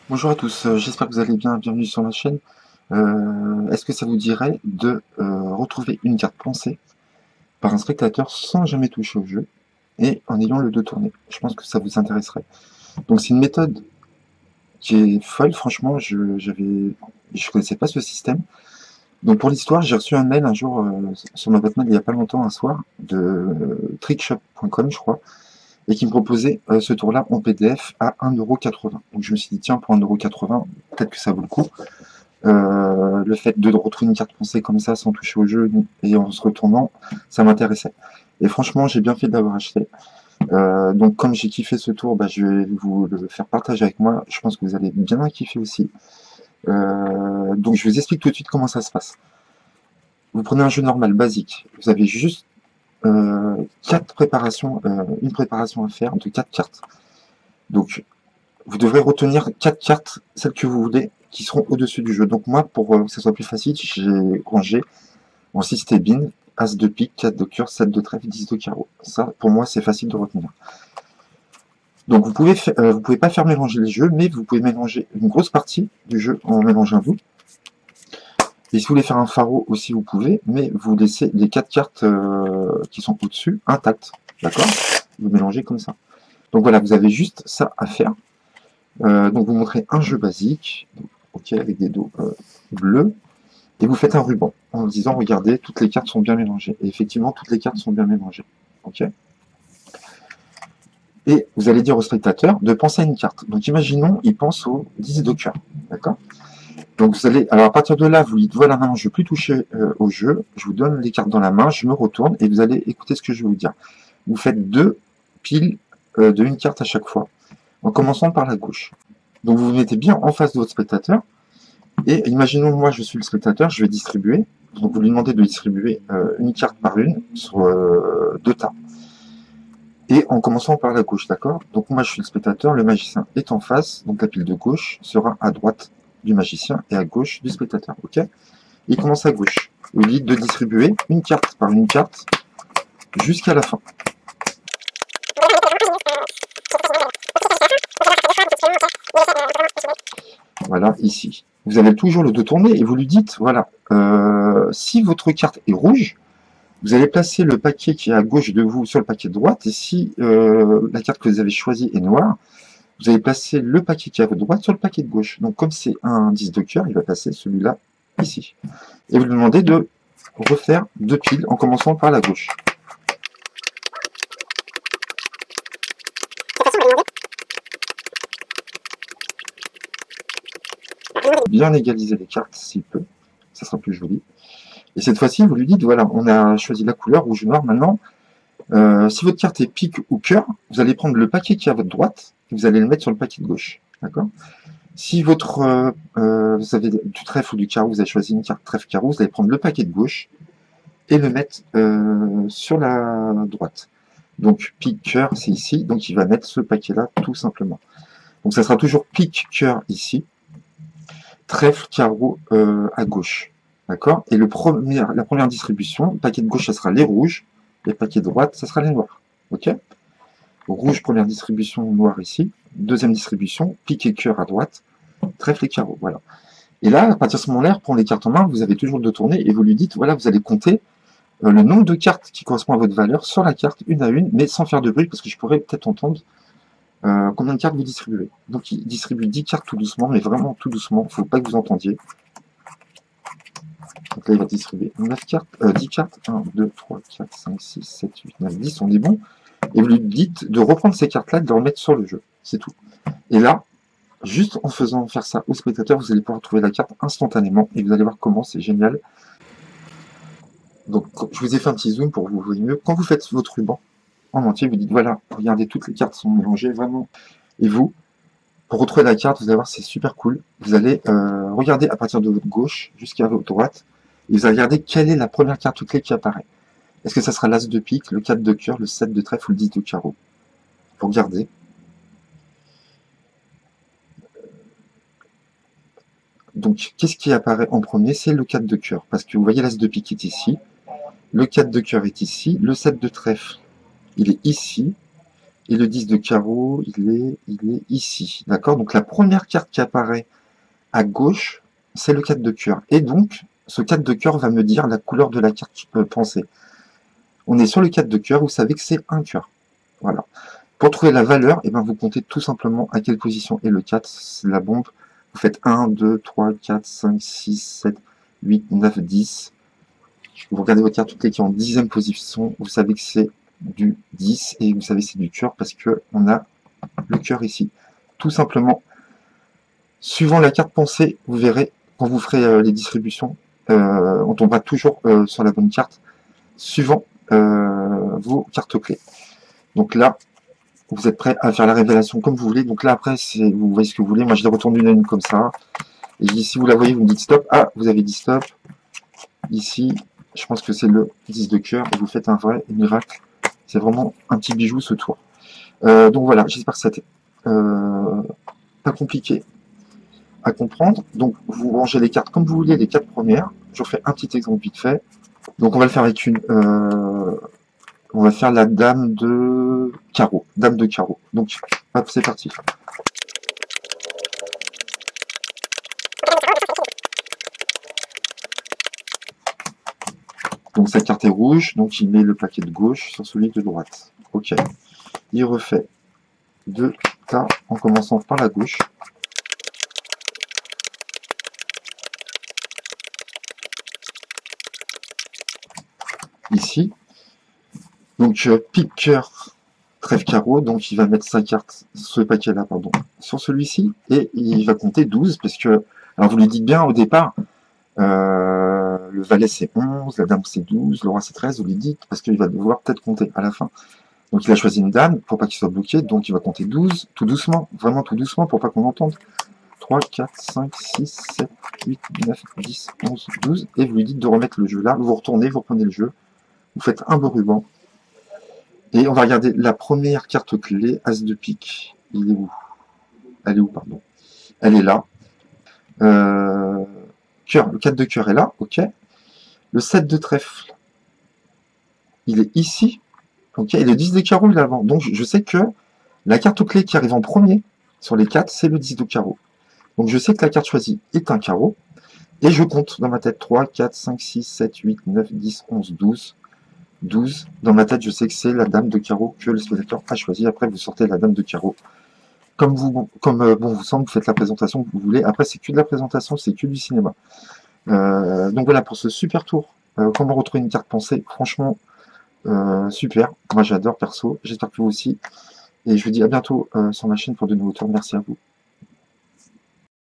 Bonjour à tous, j'espère que vous allez bien, bienvenue sur ma chaîne. Est-ce que ça vous dirait de retrouver une carte pensée par un spectateur sans jamais toucher au jeu et en ayant le dos tourné? Je pense que ça vous intéresserait. Donc c'est une méthode qui est folle, franchement, je connaissais pas ce système. Donc pour l'histoire, j'ai reçu un mail un jour sur ma boîte mail il y a pas longtemps, un soir, de trickshop.com je crois, et qui me proposait ce tour-là en PDF à 1,80 €. Donc je me suis dit tiens, pour 1,80 €, peut-être que ça vaut le coup. Le fait de retrouver une carte pensée comme ça sans toucher au jeu et en se retournant, ça m'intéressait. Et franchement, j'ai bien fait de l'avoir acheté. Donc comme j'ai kiffé ce tour, bah, je vais vous le faire partager avec moi. Je pense que vous allez bien kiffer aussi. Donc je vous explique tout de suite comment ça se passe. Vous prenez un jeu normal, basique. Vous avez juste quatre préparations, une préparation à faire de 4 cartes. Donc vous devrez retenir 4 cartes, celles que vous voulez, qui seront au-dessus du jeu. Donc moi, pour que ça soit plus facile, j'ai rangé en 6 bin, As de pique, 4 de cœur, 7 de trèfle, 10 de carreau. Ça, pour moi, c'est facile de retenir. Donc vous pouvez pas faire mélanger les jeux, mais vous pouvez mélanger une grosse partie du jeu en mélangeant vous. Et si vous voulez faire un pharaon aussi, vous pouvez, mais vous laissez les 4 cartes qui sont au-dessus intactes. D'accord? Vous mélangez comme ça. Donc voilà, vous avez juste ça à faire. Donc vous montrez un jeu basique, ok, avec des dos bleus, et vous faites un ruban en disant regardez, toutes les cartes sont bien mélangées. Et effectivement, toutes les cartes sont bien mélangées. Ok. Et vous allez dire au spectateur de penser à une carte. Donc imaginons, il pense au 10 de cœur. D'accord. Donc vous allez, alors à partir de là, vous lui dites voilà, maintenant je ne veux plus toucher au jeu, je vous donne les cartes dans la main, je me retourne et vous allez écouter ce que je vais vous dire. Vous faites deux piles de une carte à chaque fois, en commençant par la gauche. Donc vous vous mettez bien en face de votre spectateur. Et imaginons, moi, je suis le spectateur, je vais distribuer. Donc, vous lui demandez de distribuer une carte par une sur deux tas. Et en commençant par la gauche, d'accord? Donc, moi, je suis le spectateur, le magicien est en face. Donc, la pile de gauche sera à droite du magicien et à gauche du spectateur, ok? Et il commence à gauche. Vous lui dites de distribuer une carte par une carte jusqu'à la fin. Voilà, ici. Vous avez toujours le dos tourné et vous lui dites, voilà, si votre carte est rouge, vous allez placer le paquet qui est à gauche de vous sur le paquet de droite, et si la carte que vous avez choisie est noire, vous allez placer le paquet qui est à votre droite sur le paquet de gauche. Donc comme c'est un 10 de cœur, il va passer celui-là ici. Et vous lui demandez de refaire deux piles en commençant par la gauche. Bien égaliser les cartes s'il peut, ça sera plus joli. Et cette fois-ci, vous lui dites, voilà, on a choisi la couleur rouge-noir maintenant. Si votre carte est pique ou cœur, vous allez prendre le paquet qui est à votre droite et vous allez le mettre sur le paquet de gauche. D'accord? Si vous avez du trèfle ou du carreau, vous avez choisi une carte trèfle-carreau, vous allez prendre le paquet de gauche et le mettre sur la droite. Donc pique cœur, c'est ici, donc il va mettre ce paquet-là tout simplement. Donc ça sera toujours pique cœur ici, trèfle carreau à gauche. D'accord? Et la première distribution, le paquet de gauche, ça sera les rouges, et le paquet de droite, ça sera les noirs. Ok? Rouge, première distribution, noir ici. Deuxième distribution, pique et cœur à droite, trèfle et carreau. Voilà. Et là, à partir de ce moment-là, pour les cartes en main, vous avez toujours le dos tourné et vous lui dites, voilà, vous allez compter le nombre de cartes qui correspond à votre valeur sur la carte, une à une, mais sans faire de bruit, parce que je pourrais peut-être entendre combien de cartes vous distribuez. Donc, il distribue 10 cartes tout doucement, mais vraiment tout doucement, il ne faut pas que vous entendiez. Donc là, il va distribuer 9 cartes, 10 cartes, 1, 2, 3, 4, 5, 6, 7, 8, 9, 10, on est bon. Et vous lui dites de reprendre ces cartes-là et de les remettre sur le jeu. C'est tout. Et là, juste en faisant faire ça au spectateur, vous allez pouvoir trouver la carte instantanément et vous allez voir comment c'est génial. Donc, je vous ai fait un petit zoom pour que vous voyez mieux. Quand vous faites votre ruban en entier, vous dites voilà, regardez, toutes les cartes sont mélangées vraiment. Et vous, pour retrouver la carte, vous allez voir, c'est super cool. Vous allez regarder à partir de votre gauche jusqu'à votre droite et vous allez regarder quelle est la première carte clé qui apparaît. Est-ce que ça sera l'As de pique, le 4 de cœur, le 7 de trèfle ou le 10 de carreau? Vous regardez. Donc, qu'est-ce qui apparaît en premier? C'est le 4 de cœur, parce que vous voyez l'As de pique est ici, le 4 de cœur est ici, le 7 de trèfle, il est ici, Et le 10 de carreau, il est ici. D'accord? Donc la première carte qui apparaît à gauche, c'est le 4 de cœur. Et donc, ce 4 de cœur va me dire la couleur de la carte pensée. On est sur le 4 de cœur, vous savez que c'est un cœur. Voilà. Pour trouver la valeur, eh ben, vous comptez tout simplement à quelle position est le 4, c'est la bombe. Vous faites 1, 2, 3, 4, 5, 6, 7, 8, 9, 10. Vous regardez votre carte, toutes les qui sont en 10e position, vous savez que c'est du 10 et vous savez que c'est du cœur parce que on a le cœur ici. Tout simplement, suivant la carte pensée, vous verrez, quand vous ferez les distributions, on tombera toujours sur la bonne carte, suivant vos cartes clés. Donc là, vous êtes prêt à faire la révélation comme vous voulez. Donc là, après, vous voyez ce que vous voulez. Moi, je les retourne une à une comme ça. Et si vous la voyez, vous me dites stop. Ah, vous avez dit stop. Ici, je pense que c'est le 10 de cœur. Et vous faites un vrai miracle. C'est vraiment un petit bijou, ce tour. Donc voilà, j'espère que c'était pas compliqué à comprendre. Donc, vous rangez les cartes comme vous voulez, les 4 premières. Je refais un petit exemple vite fait. Donc, on va le faire avec on va faire la dame de carreau. Dame de carreau. Donc, hop, c'est parti. Donc, sa carte est rouge. Donc, il met le paquet de gauche sur celui de droite. OK. Il refait 2 tas en commençant par la gauche. Ici. Donc, pique cœur, trèfle carreau, donc il va mettre sa carte, ce paquet-là, pardon, sur celui-ci, et il va compter 12, parce que, alors vous lui dites bien au départ, le valet c'est 11, la dame c'est 12, le roi c'est 13, vous lui dites, parce qu'il va devoir peut-être compter à la fin. Donc il a choisi une dame, pour pas qu'il soit bloqué, donc il va compter 12, tout doucement, vraiment tout doucement, pour pas qu'on entende. 3, 4, 5, 6, 7, 8, 9, 10, 11, 12, et vous lui dites de remettre le jeu là, vous retournez, vous reprenez le jeu, vous faites un beau ruban, et on va regarder la première carte clé, As de pique. Il est où? Elle est où, pardon? Elle est là. Cœur, le 4 de cœur est là, ok. Le 7 de trèfle, il est ici, ok. Et le 10 de carreau, il est avant. Donc je sais que la carte clé qui arrive en premier sur les 4, c'est le 10 de carreau. Donc je sais que la carte choisie est un carreau. Et je compte dans ma tête 3, 4, 5, 6, 7, 8, 9, 10, 11, 12. 12. Dans ma tête, je sais que c'est la dame de carreau que le spectateur a choisi. Après, vous sortez la dame de carreau. Comme bon vous semble, vous faites la présentation que vous voulez. Après, c'est que de la présentation, c'est que du cinéma. Donc voilà pour ce super tour. Comment retrouver une carte pensée. Franchement, super. Moi, j'adore perso. J'espère que vous aussi. Et je vous dis à bientôt sur ma chaîne pour de nouveaux tours. Merci à vous.